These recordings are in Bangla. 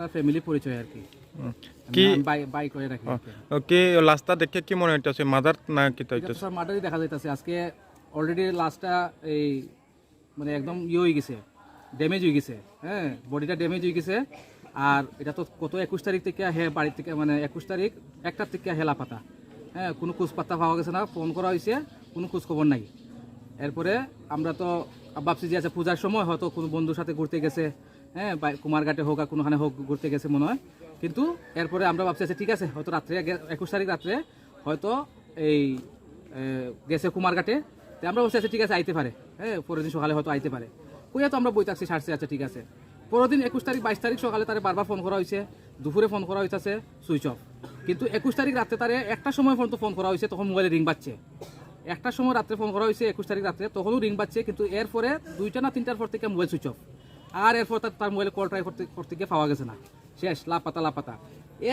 তারা ফ্যামিলি পরিচয় আর কি। কি বাই করে রাখি। কি লাস্টটা দেখে কি মনে হইতাছে মাদার না কি এটা তো স্যার মার্ডারই দেখা যাইতাছে আজকে। অলরেডি লাস্টটা এই মানে একদম হয়ে গেছে, ড্যামেজ হয়ে গেছে। হ্যাঁ, বডিটা ড্যামেজ হয়ে গেছে। আর এটা তো কত 21 তারিখ থেকে বাড়ির থেকে মানে 21 তারিখ 1টার থেকে হেলা পাতা। হ্যাঁ, কোনো খোঁজ পাত্তা পাওয়া গেছে না, ফোন করা হয়েছে, কোনো খোঁজ খবর নাই। এরপরে আমরা তো ভাবছি যে আচ্ছা পূজার সময় হয়তো কোনো বন্ধুর সাথে ঘুরতে গেছে, হ্যাঁ কুমারঘাটে হোক আর কোনোখানে হোক ঘুরতে গেছে মনে হয়। কিন্তু এরপরে আমরা ভাবছি আচ্ছা ঠিক আছে, হয়তো রাত্রে 21 তারিখ রাত্রে হয়তো এই গেছে কুমারঘাটে। তো আমরা ভাবছি আচ্ছা ঠিক আছে আইতে পারে, হ্যাঁ পরের দিন সকালে হয়তো আইতে পারে। কইয়া তো আমরা বই থাকছি ছাড়ছি, আচ্ছা ঠিক আছে। পরের দিন 21 তারিখ 22 তারিখ সকালে তারে বারবার ফোন করা হয়েছে, দুপুরে ফোন করা হয়েছে সুইচ অফ। কিন্তু 21 তারিখ রাত্রে তারে একটার সময় ফোন করা হয়েছে, তখন মোবাইলে রিং বাজছে। একটার সময় রাত্রে ফোন করা হয়েছে 21 তারিখ রাত্রে, তখনও রিং বাজছে। কিন্তু এরপরে 2টা না 3টার পর থেকে মোবাইল সুইচ অফ। আর এরপর তার মোবাইলে কল ট্রাই করতে গিয়ে পাওয়া গেছে না, শেষ লাপাতা।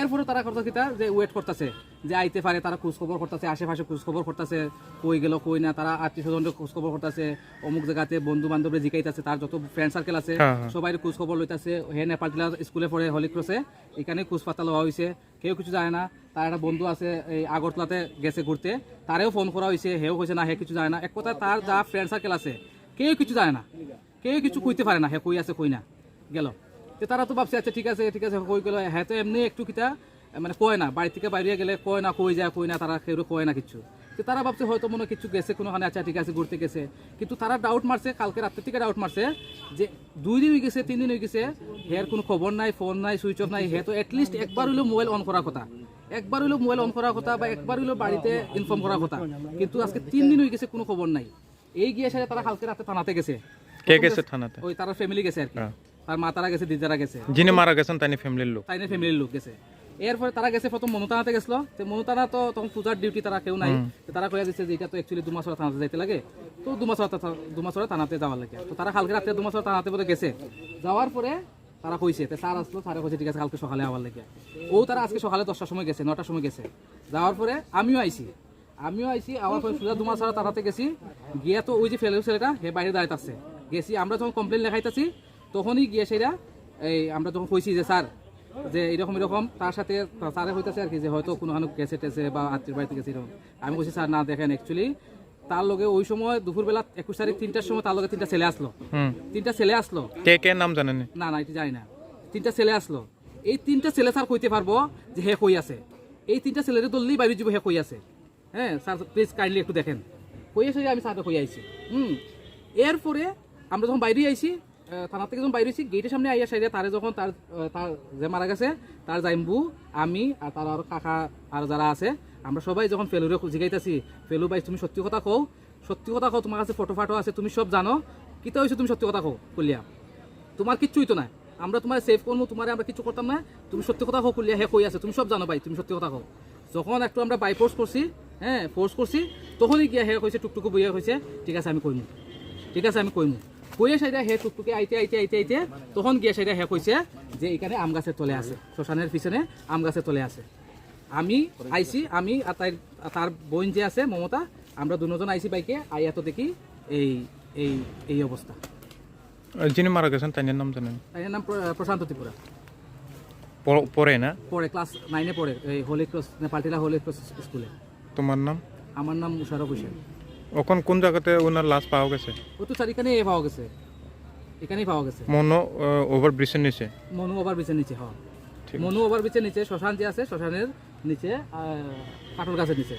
এরপরে তারা কথা কিতা যে ওয়েট করতেছে যে আইতে পারে, তারা খোঁজখবর করতেছে, আশেপাশে খোঁজখবর করতেছে, কই গেল কই না, তারা আত্মীয় স্বজনদের খোঁজখবর করতেছে, অমুক জায়গাতে বন্ধু বান্ধবরা জিকাইতেছে, তার যত ফ্রেন্ড সার্কেল আছে সবাই খোঁজখবর লইতেছে। হে নেপাল জেলা স্কুলে পড়ে হলি ক্রসে, এখানে খোঁজ পাতা লওয়া হয়েছে, কেউ কিছু জানে না। তার একটা বন্ধু আছে এই আগরতলাতে গেছে ঘুরতে, তারেও ফোন করা হয়েছে, হেও হয়েছে না, হে কিছু জানে না। এক কথা তার যা ফ্রেন্ড সার্কেল আছে কেউ কিছু জানে না, কেউ কিছু কইতে পারে না হে কই আছে কই না গেল। তো তারা তো ভাবছে আচ্ছা ঠিক আছে কই গেল। হ্যাঁ, তো এমনি একটু কিতা মানে কয় না, বাড়ি থেকে বাইরে গেলে কয় না কই যায় কই না, তারা কেউ কয় না কিছু। তো তারা ভাবছে হয়তো মনে কিছু গেছে কোনোখানে, আচ্ছা ঠিক আছে ঘুরতে গেছে। কিন্তু তারা ডাউট মারছে, কালকে রাত্রে থেকে ডাউট মারছে যে 2 দিন হয়ে গেছে 3 দিন হয়ে গেছে, হের কোনো খবর নাই, ফোন নাই, সুইচ অফ নাই। হে তো অ্যাটলিস্ট একবার হইলেও মোবাইল অন করার কথা, বা একবার হইলেও বাড়িতে ইনফর্ম করার কথা। কিন্তু আজকে 3 দিন হয়ে গেছে, কোনো খবর নাই। এই গিয়ে সাথে তারা কালকে রাতে থানাতে গেছে। কে গেছে থানাতে? ওই তারা ফ্যামিলি গেছে আর কি, তার মা তারা গেছে, দিদারা গেছে, যিনি মারা গেছেন তাইনি ফ্যামিলির লোক, তাইনে ফ্যামিলির লোক গেছে। এরপরে তারা গেছে প্রথম মনুতানাতে গেছিল। তো মনুতানা তো তখন পূজার ডিউটি, তারা কেউ নাই। তো তারা কয়ে দিচ্ছে যে এটা তো অ্যাকচুয়ালি 2 মাস ওরা থানাতে যাইতে লাগে, তো 2 মাস ওরা থানাতে যাওয়ার লাগে। তো তারা কালকে রাত্রে 2 মাস ওরা থানাতে বলে গেছে। যাওয়ার পরে তারা কইছে, তো স্যার আসলো, স্যারে কইছে ঠিক আছে কালকে সকালে আবার লাগে। তারা আজকে সকালে 10টার সময় গেছে, 9টার সময় গেছে। যাওয়ার পরে আমিও আইছি, আবার পরে সোজা 2 মাস ওরা থানাতে গেছি। গিয়ে তো ওই যে ফেলে ছেলেটা হে বাইরে দাঁড়াইতে আছে গেছি। আমরা যখন কমপ্লেন লেখাইতেছি তখনই গিয়ে সেটা এই আমরা যখন কইছি যে স্যার যে এরকম তার সাথে স্যারে হইতেছে আর কি, যে হয়তো কোনোখানে গেছে টেছে বা আত্মীয় বাড়িতে গেছে এরকম। আমি বলছি স্যার না দেখেন, অ্যাকচুয়ালি তার লগে ওই সময় দুপুরবেলা 21 তারিখ 3টার সময় তার লগে 3টা ছেলে আসলো। 3টা ছেলে আসলো, কে নাম জানেন না এটা জানি না। 3টা ছেলে আসলো। এই 3টা ছেলে স্যার কইতে পারবো যে হে কই আছে। এই 3টা ছেলের দললেই বাইরে যাব হে কই আছে। হ্যাঁ স্যার প্লিজ কাইন্ডলি একটু দেখেন। কই এসে আমি স্যারকে কই আইছি। এরপরে আমরা যখন বাইরে আইছি, থানা থেকে যখন বাইরে আইছি, গেটের সামনে আইয়া সাইডে তারে যখন তার যে মারা গেছে তার জাইম্বু, আমি আর তার আর কাকা আর যারা আছে, আমরা সবাই যখন ফেলুরে জিগাইতেছি, ফেলু ভাই তুমি সত্যি কথা কও, তোমার কাছে ফটো ফাটো আছে, তুমি সব জানো, কিতা হয়েছে তুমি সত্যি কথা কও কলিয়া, তোমার কিচ্ছুই তো না, আমরা তোমার সেভ করবো, তোমার আমরা কিছু করতাম না, তুমি সত্যি কথা কও কলিয়া, হে কই আছে, তুমি সব জানো ভাই, তুমি সত্যি কথা কও। যখন একটু আমরা বাই ফোর্স করছি, হ্যাঁ ফোর্স করছি, তখনই গিয়া হে কইছে, টুকটুকু বইয়া কইছে ঠিক আছে আমি কইমু। কইয়ে সেটা হে টুকটুকে আইতে তখন গিয়ে সেটা হে কইছে যে এখানে আম গাছের তলে আছে, শ্মশানের পিছনে আম গাছের তলে আছে। আমি আইছি, আমি আর তার বোন যে আছে মমতা, আমরা দুজন আইছি বাইকে, আইয়া তো দেখি এই অবস্থা। যিনি মারা গেছেন তাইনের নাম জানেন? তাইনের নাম প্রশান্ত ত্রিপুরা। পড়ে না? পড়ে, ক্লাস 9-এ পড়ে, এই হোলি ক্রস নেপালটিলা হোলি ক্রস স্কুলে। তোমার নাম? আমার নাম মুশারফ হোসেন। এখন কোন জায়গাতে ওনার লাশ পাওয়া গেছে? ও তো এখানেই পাওয়া গেছে। মনো ওভারব্রিজের নিচে? মনু ওভারব্রিজের নিচে, হ্যাঁ মনু ওভারব্রিজের নিচে শ্মশান যে আছে, শ্মশানের নিচে কাঠল গাছের নিচে।